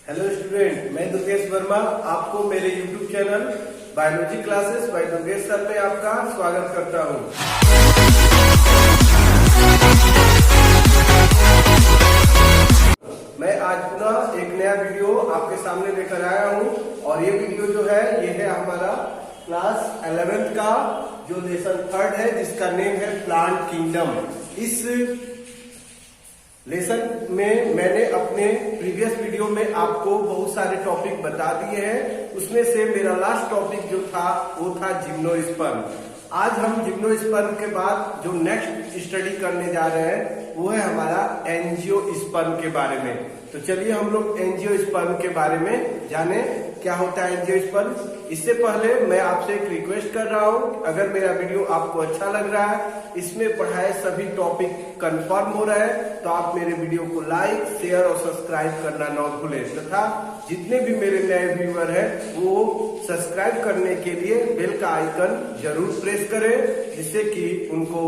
Hello student, मैं दुर्गेश वर्मा आपको मेरे YouTube channel biology classes bye Durgesh sir में आपका स्वागत करता हूं। मैं आज पुनः एक नया वीडियो आपके सामने लेकर आया हूं और ये वीडियो जो है ये है हमारा क्लास 11th का जो लेसन 3 है जिसका नेम है प्लांट किंगडम। इस लेसन में मैंने अपने प्रीवियस वीडियो में आपको बहुत सारे टॉपिक बता दिए हैं। उसमें से मेरा लास्ट टॉपिक जो था वो था जिम्नोस्पर्म। आज हम जिम्नोस्पर्म के बाद जो नेक्स्ट स्टडी करने जा रहे हैं वो है हमारा एंजियोस्पर्म के बारे में। तो चलिए हम लोग एंजियोस्पर्म के बारे में जाने क्या होता है एंजियोस्पर्म। इससे पहले मैं आपसे एक रिक्वेस्ट कर रहा हूं, अगर मेरा वीडियो आपको अच्छा लग रहा है, इसमें पढ़ाए सभी टॉपिक कंफर्म हो रहा है, तो आप मेरे वीडियो को लाइक, शेयर और सब्सक्राइब करना न भूलें तथा जितने भी मेरे नए व्यूअर हैं वो सब्सक्राइब करने के लिए बेल का आइकन जरूर प्रेस करें, जिससे कि उनको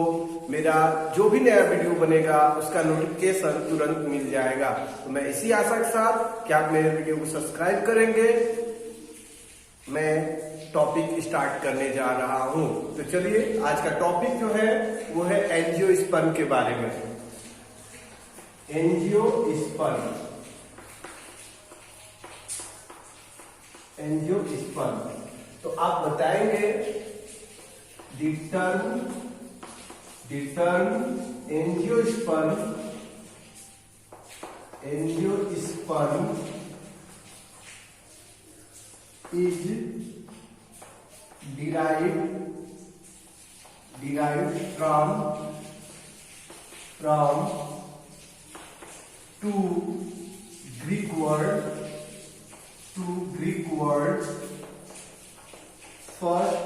मेरा जो भी नया वीडियो बनेगा उसका नोटिफिकेशन तुरंत मिल जाएगा। तो मैं इसी आशा के साथ कि आप मेरे वीडियो को सब्सक्राइब करेंगे, मैं टॉपिक स्टार्ट करने जा रहा हूं। तो चलिए आज का टॉपिक जो है वो है एंजियोस्पर्म के बारे में। एंजियोस्पर्म, एंजियोस्पर्म तो आप बताएंगे the term angiosperm is derived from two Greek words. First,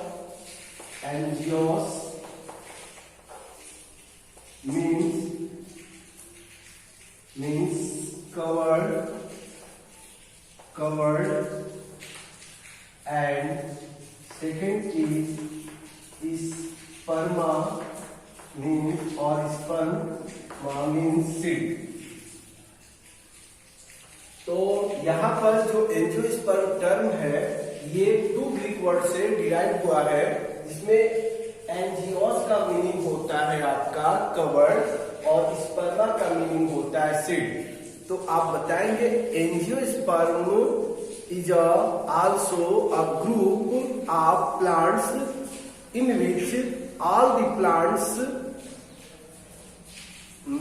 angios means covered, and second is sperma means seed। तो यहाँ पर जो एंजियोस्पर्म टर्म है ये 2 ग्रीक वर्ड से डिराइव हुआ है, जिसमें एंजियोस का मीनिंग होता है आपका कवर्ड और स्पर्मा का मीनिंग होता है सीड। तो आप बताएंगे angiosperm is also a group of plants in which all the plants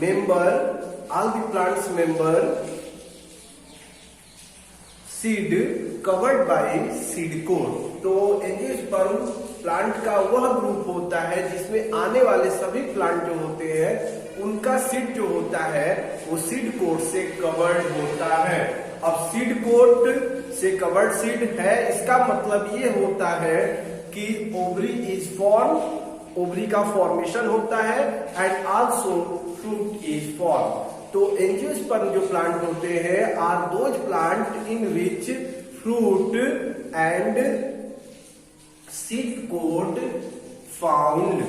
member seed covered by seed coat। तो एंजियोस्पर्म प्लांट का वह ग्रुप होता है जिसमें आने वाले सभी प्लांट जो होते हैं उनका सीड जो होता है वो सीड कोट से कवर्ड होता है। अब सीड कोट से कवर्ड सीड है, इसका मतलब ये होता है कि ओवरी का फॉर्मेशन होता है and also fruit is form. तो एंजियोस्पर्म जो प्लांट होते हैं are those plant in which fruit and seed coat found.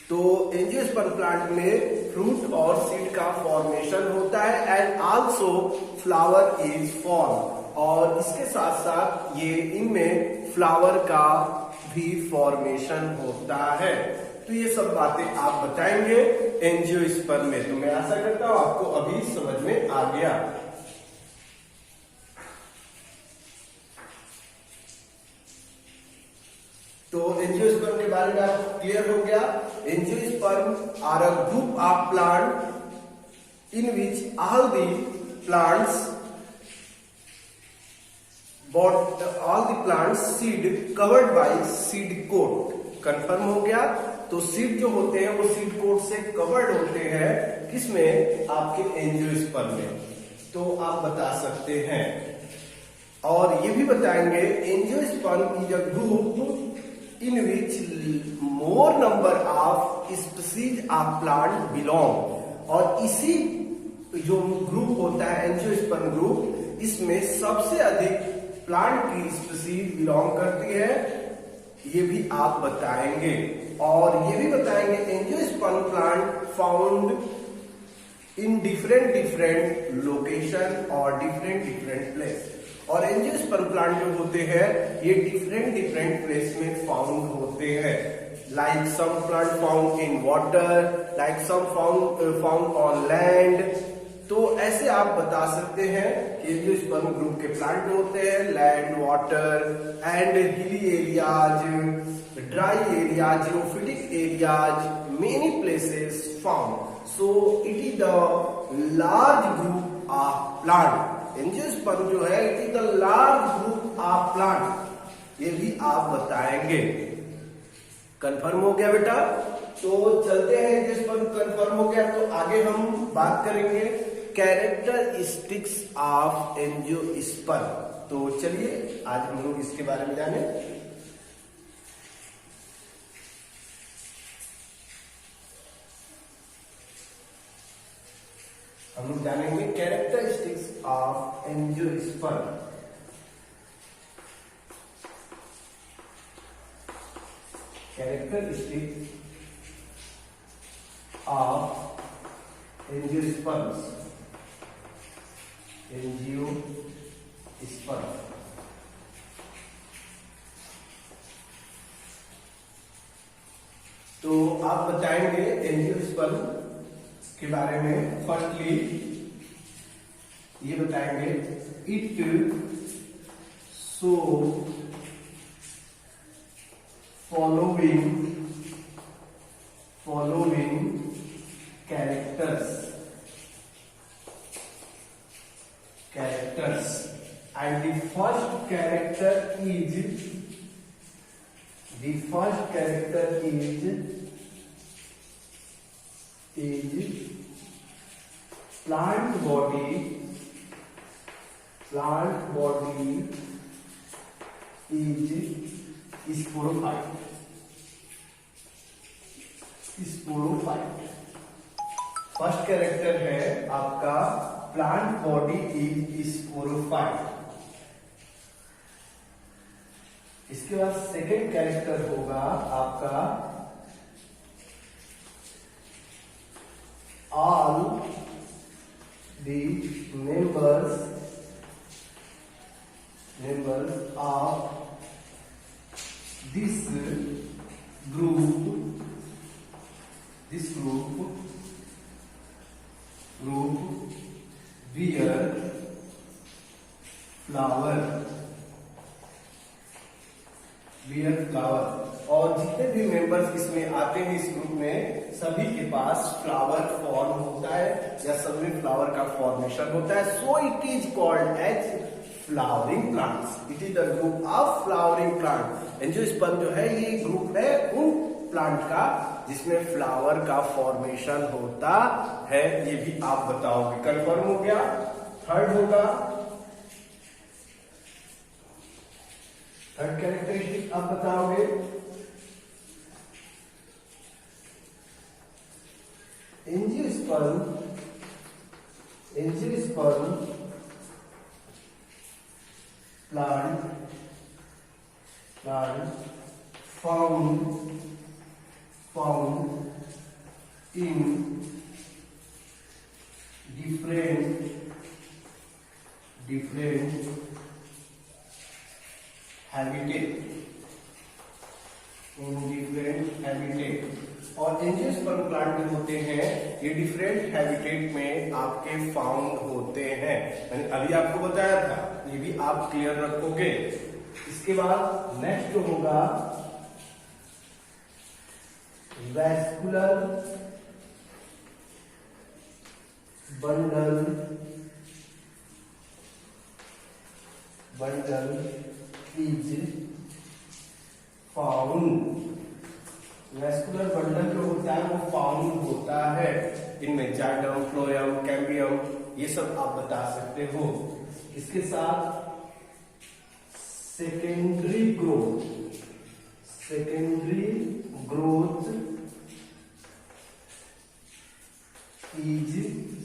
तो एंजियोस्पर्म प्लांट में फ्रूट और सीड का फॉर्मेशन होता है and also flower is form, और इसके साथ साथ ये इनमें फ्लावर का भी फॉर्मेशन होता है। तो ये सब बातें आप बताएंगे एंजियोस्पर्म में। तो मैं आशा करता हूं आपको अभी समझ में आ गया। तो एंजियोस्पर्म के बारे में आपको क्लियर हो गया। Angiosperm are a group of plant in which all the plants seed covered by seed coat. Confirm हो गया। तो सीड जो होते हैं वो सीड कोट से कवर्ड होते हैं, किसमें? आपके एंजियोस्पर्म में। तो आप बता सकते हैं और ये भी बताएंगे angiosperm is a group in which more number of species of plant belong। और इसी जो ग्रुप होता है एंजियोस्पर्म ग्रुप, इसमें सबसे अधिक प्लांट की स्पीसीज बिलोंग करती है, ये भी आप बताएंगे। और ये भी बताएंगे angiosperm plant found in different different location और डिफरेंट डिफरेंट प्लेस। और एंजियोस्पर्म प्लांट जो होते हैं ये डिफरेंट डिफरेंट प्लेस में फाउंड होते हैं, like some plant found in water, like some found on land. तो ऐसे आप बता सकते हैं कि एंजियोस्पर्म ग्रुप के प्लांट होते हैं land, water and hilly areas, dry area, geophytic areas, many places found. So it is the large group of plant. Angiosperm जो है it is the large group of plant, ये भी आप बताएंगे। Confirm हो गया बेटा? तो चलते हैं, एंजियोस्पर्म कंफर्म हो गया तो आगे हम बात करेंगे कैरेक्टरिस्टिक्स ऑफ एंजियोस्पर्म। तो चलिए आज हम लोग इसके बारे में जाने। हम लोग जानेंगे characteristics of angiosperm. Characteristics of angiosperms, angiosperm. तो आप बताएंगे एंजियोस्पर्म के बारे में। फर्स्टली ये बताएंगे it so following characters and the first character is plant body is sporophyte। First character है आपका प्लांट बॉडी इज स्पोरोफाइट। इसके बाद सेकेंड कैरेक्टर होगा आपका all the members of this group bear flower। और जितने भी मेंबर्स इसमें आते हैं इस ग्रुप में सभी के पास फ्लावर फॉर्म होता है या सब में फ्लावर का फॉर्मेशन होता है। So it is called as flowering plants. It is the group of flowering plant. Angiosperm जो है ये ग्रुप है उन प्लांट का जिसमें फ्लावर का फॉर्मेशन होता है। ये भी आप बताओगे। कंफर्म हो गया? थर्ड होगा, थर्ड कैरेक्टरिस्टिक आप बताओगे। एंजियोस्पर्म प्लांट फाउंड इन different habitat। और एंजियोस्पर्म प्लांट जो होते हैं ये डिफरेंट हैबिटेट में आपके फाउंड होते हैं। मैंने अभी आपको बताया था, ये भी आप क्लियर रखोगे। इसके बाद नेक्स्ट जो होगा vascular bundle is found. Vascular bundle जो होता है वो फाउंड होता है इनमें जाइलम, फ्लोएम, कैम्बियम, ये सब आप बता सकते हो। इसके साथ सेकेंडरी ग्रोथ इज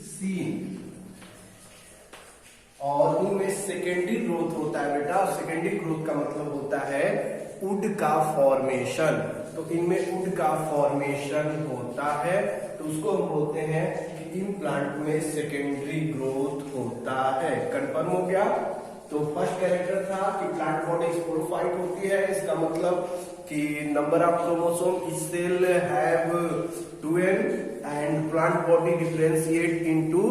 सीन। और इनमें सेकेंडरी ग्रोथ होता है बेटा। सेकेंडरी ग्रोथ का मतलब होता है वुड का फॉर्मेशन। तो इनमें वुड का फॉर्मेशन होता है। तो उसको हम बोलते हैं कि इन प्लांट में सेकेंडरी ग्रोथ होता है। कंफर्म हो गया। तो फर्स्ट कैरेक्टर था कि प्लांट बॉडी स्पोरोफाइट होती है, इसका मतलब कि नंबर ऑफ क्रोमोसोम की cell have 12 and plant body differentiate into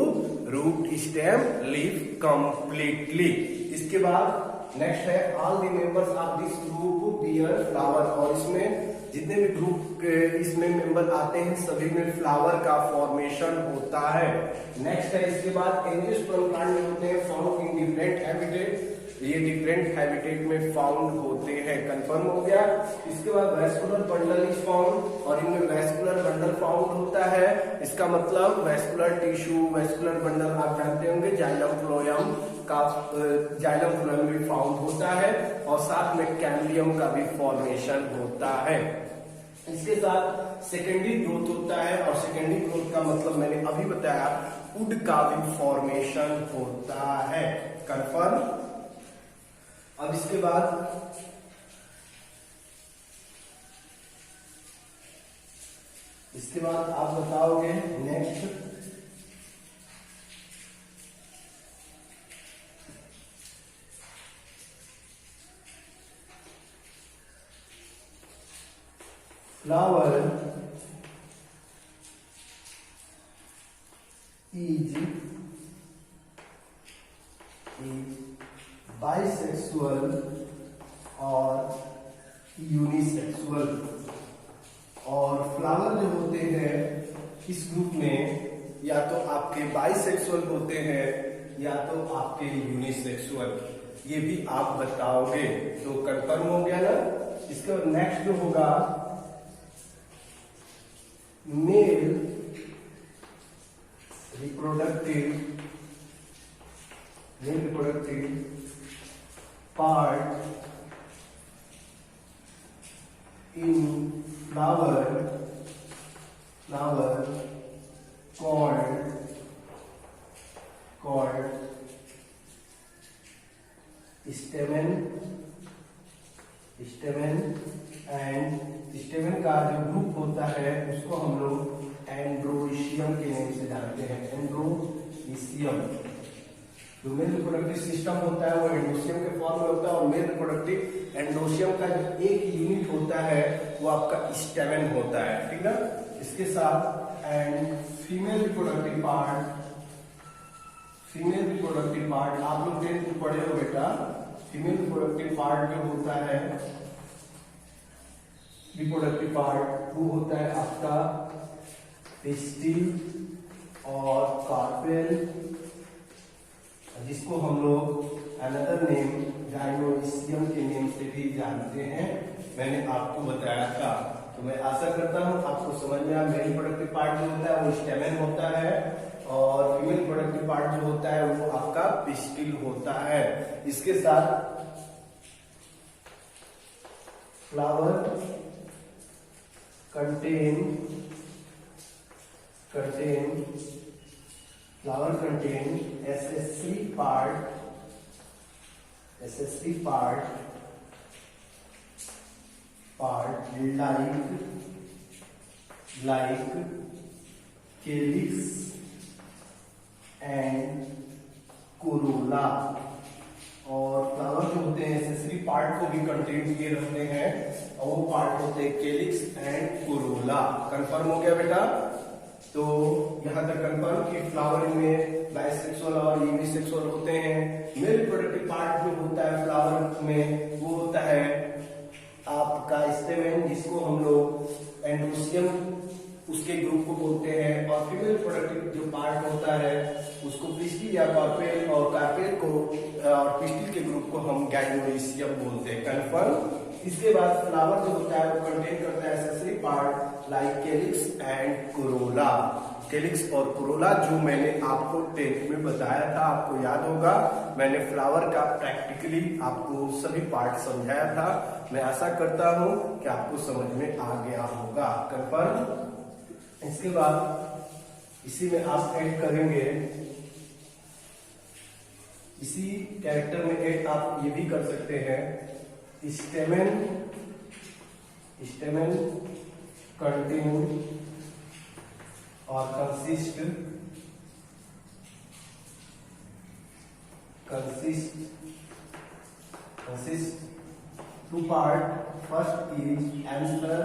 root stem leaf completely. इसके बाद नेक्स्ट है all the members of this group bear flower, और इसमें जितने भी ग्रुप इसमें मेंबर आते हैं सभी में फ्लावर का फॉर्मेशन होता है। नेक्स्ट है इसके बाद एंजियोस्पर्म प्लांट में होते हैं फाउंड इन डिफरेंट हैबिटेट, ये डिफरेंट हैबिटेट में फाउंड होते हैं। कंफर्म हो गया। इसके बाद वैस्कुलर बंडल इज फाउंड, और इनमें वैस्कुलर बंडल फाउंड होता है, इसका मतलब वैस्कुलर टिश्यू, वैस्कुलर बंडल आप जानते होंगे जाइलम फ्लोएम का, जाइलम फ्लोएम भी फाउंड होता है, और साथ में कैम्बियम का भी फॉर्मेशन होता है। इसके साथ सेकेंडरी ग्रोथ होता है, और सेकेंडरी ग्रोथ का मतलब मैंने अभी बताया वुड का भी फॉर्मेशन होता है। कंफर्म। अब इसके बाद आप बताओगे नेक्स्ट फ्लावर is बाइसेक्सुअल और यूनिसेक्सुअल, और फ्लावर जो होते हैं इस ग्रुप में या तो आपके बाइसेक्सुअल होते हैं या तो आपके यूनिसेक्सुअल, ये भी आप बताओगे। तो कंफर्म हो गया ना। इसके बाद नेक्स्ट जो होगा male reproductive part in flower called stamen, and stamen का जो ग्रुप होता है उसको हम लोग एंड्रोइशियम के नाम से जानते हैं। एंड्रोइशियम जो मेल रिप्रोडक्टिव सिस्टम होता है वो एंडोशियम के फॉर्म में होता है, और मेल रिप्रोडक्टिव एंडोशियम का जो एक यूनिट होता है वो आपका स्टेमेन होता है। ठीक है। इसके साथ एंड फीमेल रिप्रोडक्टिव पार्ट आप लोग 10th में पढ़े हो बेटा। फीमेल रिप्रोडक्टिव पार्ट जो होता है रिप्रोडक्टिव पार्ट वो होता है आपका पिस्टिल और कार्पेल, जिसको हम लोग अनदर नेम गाइनोइशियम के नेम से भी जानते हैं, मैंने आपको बताया था। तो मैं आशा करता हूं आपको समझ में आया। मेल रिप्रोडक्टिव पार्ट जो होता है वो स्टेमेन होता है, और फीमेल रिप्रोडक्टिव पार्ट जो होता है वो आपका पिस्टिल होता है। इसके साथ flower contain accessory part like calyx and corolla, और फ्लावर जो होते हैं एसेसरी पार्ट को भी कंटेन किए रहते हैं, और वो पार्ट होते हैं केलिक्स एंड कोरोला। कंफर्म हो गया बेटा। तो यहां तक कंफर्म कि फ्लावर में बाइसेक्सुअल और यूनिसेक्सुअल होते हैं। मेल रिप्रोडक्टिव पार्ट जो होता है फ्लावर में वो होता है आपका स्टेमेन, जिसको हम लोग एंडोशियम उसके ग्रुप को बोलते हैं, और फीमेल रिप्रोडक्टिव जो पार्ट होता है उसको पिस्टिल या कार्पेल, और कार्पेल को और पिस्टिल के ग्रुप को हम गाइनोइशियम बोलते हैं। कंफर्म। इसके बाद फ्लावर जो होता है वो कंटेन करता है accessory part like केलिक्स and Corolla. केलिक्स और कोरोला जो मैंने आपको 10th में बताया था, आपको याद होगा, मैंने फ्लावर का प्रैक्टिकली आपको सभी पार्ट समझाया था। मैं आशा करता हूं कि आपको समझ में आ गया होगा। कंफर्म। इसके बाद इसी में आप ऐड करेंगे, इसी कैरेक्टर में ऐड आप ये भी कर सकते हैं स्टेमेन कंटेन और consist two part, first is anther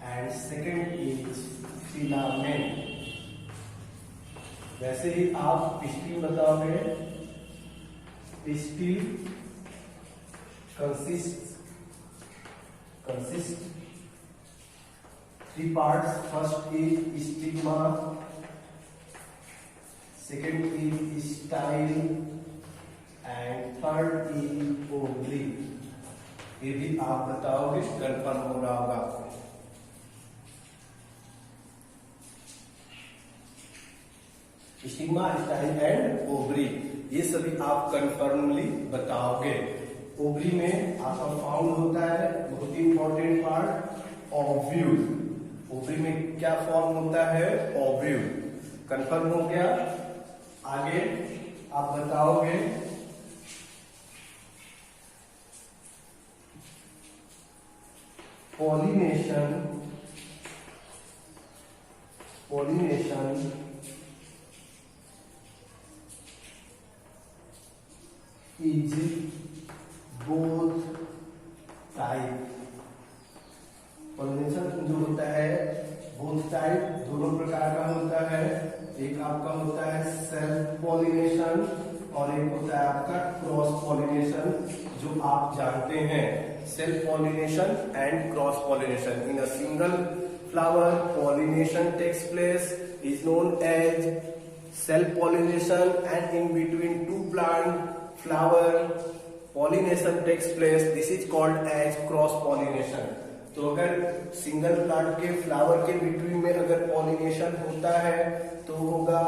and second is filament. वैसे ही आप स्टील बताओगे, steel consist three parts, first is stigma, second is style and third is ovary. ये भी आप बताओगे, कंफर्म हो रहा होगा आपको। स्टिग्मा, स्टाइल एंड ओवरी, ये सभी आप कंफर्मली बताओगे। ओवरी में आपका फाउंड होता है बहुत ही इंपॉर्टेंट पार्ट, ओव्यूल। ओवरी में क्या फॉर्म होता है? ओव्यूल। कंफर्म हो गया। आगे आप बताओगे pollination is both type. Pollination जो होता है बोथ टाइप, दोनों प्रकार का होता है। एक आपका होता है सेल्फ पॉलिनेशन और एक होता है आपका क्रॉस पॉलिनेशन, जो आप जानते हैं। Self pollination and cross pollination. In a single flower pollination takes place is known as self pollination, and in between two plant flower pollination takes place, this is called as cross pollination। तो अगर single plant के flower के between में अगर pollination होता है तो होगा,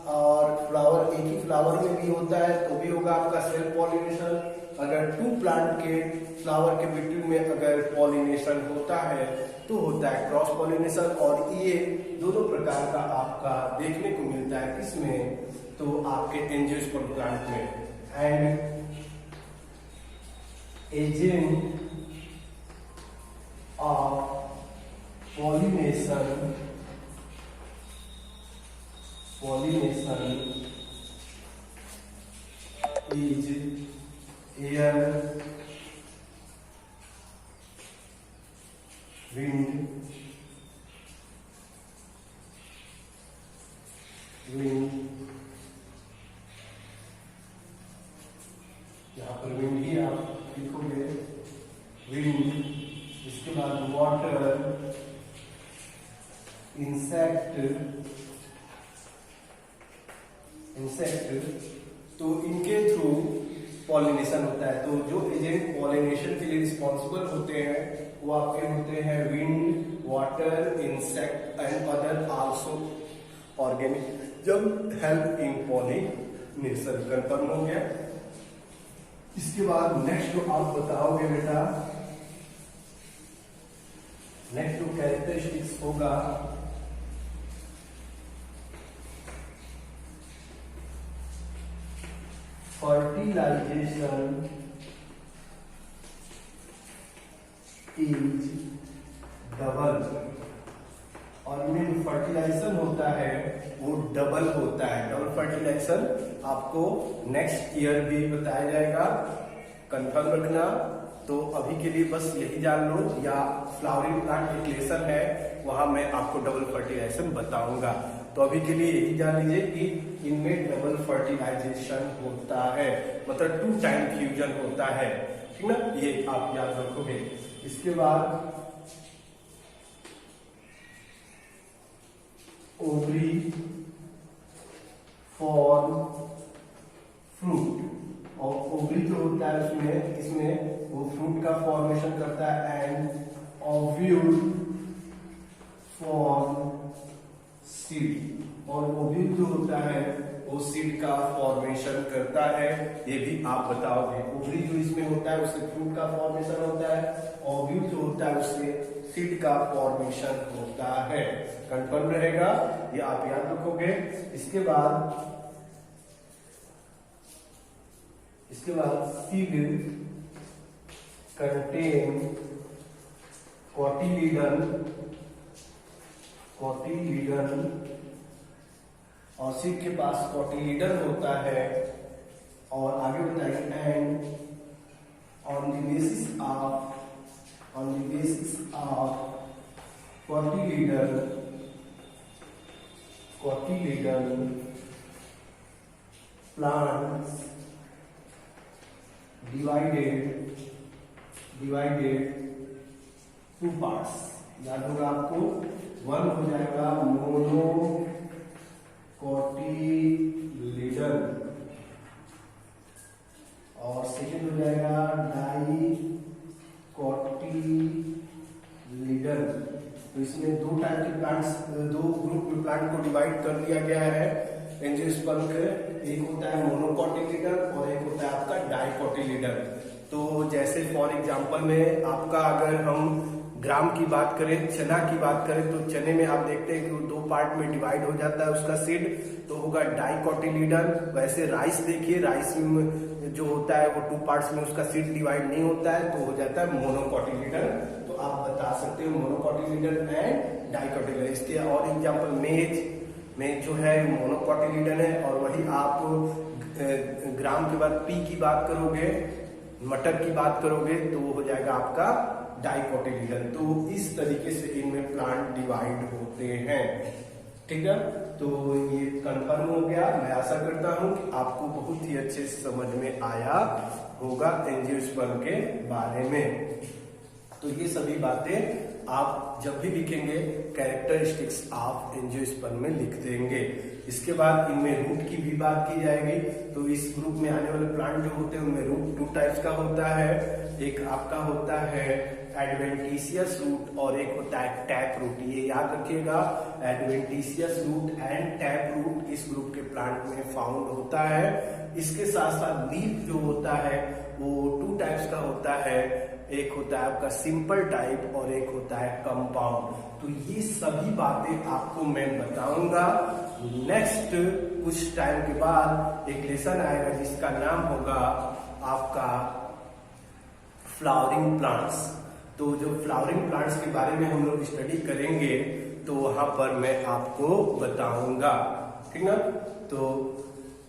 और फ्लावर एक ही फ्लावर में भी होता है तो भी होगा आपका सेल्फ पॉलिनेशन। अगर टू प्लांट के फ्लावर के बिटवीन में अगर पॉलिनेशन होता है तो होता है क्रॉस पॉलिनेशन। और ये दोनों प्रकार का आपका देखने को मिलता है किसमें? तो आपके एंजियोस्पर्म प्लांट में। And agent of pollination is air, wind, यहाँ पर wind ही आप लिखोगे, wind, इसके बाद वाटर, इंसेक्ट। तो इनके थ्रू पॉलिनेशन होता है। तो जो एजेंट पॉलिनेशन के लिए रिस्पॉन्सिबल होते हैं वो आपके होते हैं wind, water, insect and other also organism help in pollination. Confirm हो गया। इसके बाद नेक्स्ट जो आप बताओगे बेटा, नेक्स्ट जो कैरेक्टरिस्टिक्स होगा फर्टिलाइजेशन इज डबल। और इनमें जो फर्टिलाइजेशन होता है वो डबल होता है। डबल फर्टिलाइजेशन आपको नेक्स्ट ईयर भी बताया जाएगा, कंफर्म रखना। तो अभी के लिए बस यही जान लो, या फ्लावरिंग प्लांट एक लेसन है वहां मैं आपको डबल फर्टिलाइजेशन बताऊंगा। तो अभी के लिए यही जान लीजिए कि इनमें डबल फर्टिलाइजेशन होता है, मतलब 2 टाइम फ्यूजन होता है, ठीक ना? ये आप याद रखोगे। इसके बाद ओवरी फॉर्म फ्रूट, और ओवरी जो होता है उसमें इसमें वो फ्रूट का फॉर्मेशन करता है। एंड ओव्यूल फॉर्म सीड, और ओव्यूल जो होता है वो सीड का फॉर्मेशन करता है। ये भी आप बताओगे। ओवरी जो इसमें होता है उससे फ्रूट का फॉर्मेशन होता है, ओव्यूल जो होता है उससे सीड का फॉर्मेशन होता है। कंफर्म रहेगा, ये आप याद रखोगे। इसके बाद सीड कंटेन कोटिलीडन कोटिलीडन, और सीड के पास कोटिलीडन होता है, और आगे होता है and on the basis of cotyledon plants divided to parts. याद होगा आपको, वन हो जाएगा मोनो कोटिलीडन और सेकेंड हो जाएगा डाई कोटिलीडन। तो इसमें दो टाइप के प्लांट्स, दो ग्रुप में प्लांट को डिवाइड कर दिया गया है एंजियोस्पर्म के। एक होता है मोनोकोटिलीडन और एक होता है आपका डाइकोटिलीडन। तो जैसे फॉर एग्जांपल में आपका अगर हम ग्राम की बात करें, चना की बात करें, तो चने में आप देखते हैं कि वो दो पार्ट में डिवाइड हो जाता है उसका सीड, तो होगा डाइकोटिलीडन। वैसे राइस देखिए, राइस में जो होता है वो टू पार्ट्स में उसका सीड डिवाइड नहीं होता है, तो हो जाता है मोनोकोटिलीडन। तो आप बता सकते हो मोनोकोटिलीडन एंड डाइकोटिलीडन। इसके और एग्जाम्पल मेज जो है मोनोकोटिलीडन है, और वही आप ग्राम के बाद पी की बात करोगे, मटर की बात करोगे, तो वो हो जाएगा आपका डाइकोटिलीडन। तो इस तरीके से इनमें प्लांट डिवाइड होते हैं, ठीक है। तो ये कंफर्म हो गया। मैं आशा करता हूं कि आपको बहुत ही अच्छे से समझ में आया होगा एंजियोस्पर्म के बारे में। तो ये सभी बातें आप जब भी लिखेंगे कैरेक्टरिस्टिक्स ऑफ एंजियोस्पर्म में लिख देंगे। इसके बाद इनमें रूट की भी बात की जाएगी। तो इस ग्रुप में आने वाले प्लांट जो होते हैं उनमें रूट टू टाइप्स का होता है। एक आपका होता है एडवेंटिशियस रूट और एक होता है टैप रूट। ये याद रखिएगा, adventitious root and tap root इस ग्रुप के प्लांट में फाउंड होता है। इसके साथ साथ लीफ जो होता है वो टू टाइप्स का होता है। एक होता है आपका सिंपल टाइप और एक होता है कंपाउंड। तो ये सभी बातें आपको मैं बताऊंगा। नेक्स्ट कुछ टाइम के बाद एक लेसन आएगा जिसका नाम होगा आपका फ्लावरिंग प्लांट्स। तो जो फ्लावरिंग प्लांट्स के बारे में हम लोग स्टडी करेंगे तो वहां पर मैं आपको बताऊंगा, ठीक ना। तो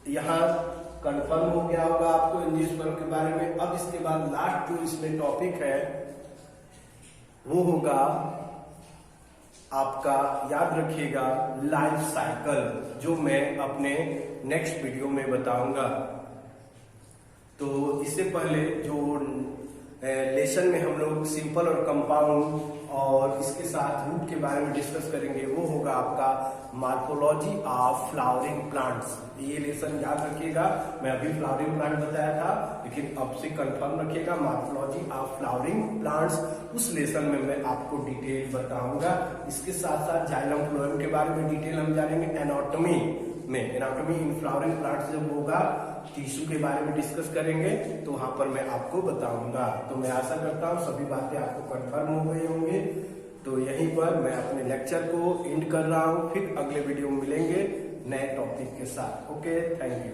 यहाँ कंफर्म हो गया होगा आपको एंजियोस्पर्म के बारे में। अब इसके बाद लास्ट जो इसमें टॉपिक है वो होगा आपका, याद रखिएगा, लाइफ साइकिल, जो मैं अपने नेक्स्ट वीडियो में बताऊंगा। तो इससे पहले जो लेसन में हम लोग सिंपल और कंपाउंड और इसके साथ रूट के बारे में डिस्कस करेंगे, वो होगा आपका मॉर्फोलॉजी ऑफ फ्लावरिंग प्लांट्स। ये लेसन याद रखिएगा। मैं अभी फ्लावरिंग प्लांट बताया था, लेकिन अब से कंफर्म रखिएगा मॉर्फोलॉजी ऑफ फ्लावरिंग प्लांट्स। उस लेसन में मैं आपको डिटेल बताऊंगा। इसके साथ साथ जाइलम फ्लोएम के बारे में डिटेल हम जानेंगे। एनाटॉमी इन फ्लावरिंग प्लांट्स जब होगा, टिश्यू के बारे में डिस्कस करेंगे, तो वहां पर मैं आपको बताऊंगा। तो मैं आशा करता हूँ सभी बातें आपको कंफर्म हो गई होंगी। तो यहीं पर मैं अपने लेक्चर को एंड कर रहा हूँ। फिर अगले वीडियो में मिलेंगे नए टॉपिक के साथ। Okay, thank you.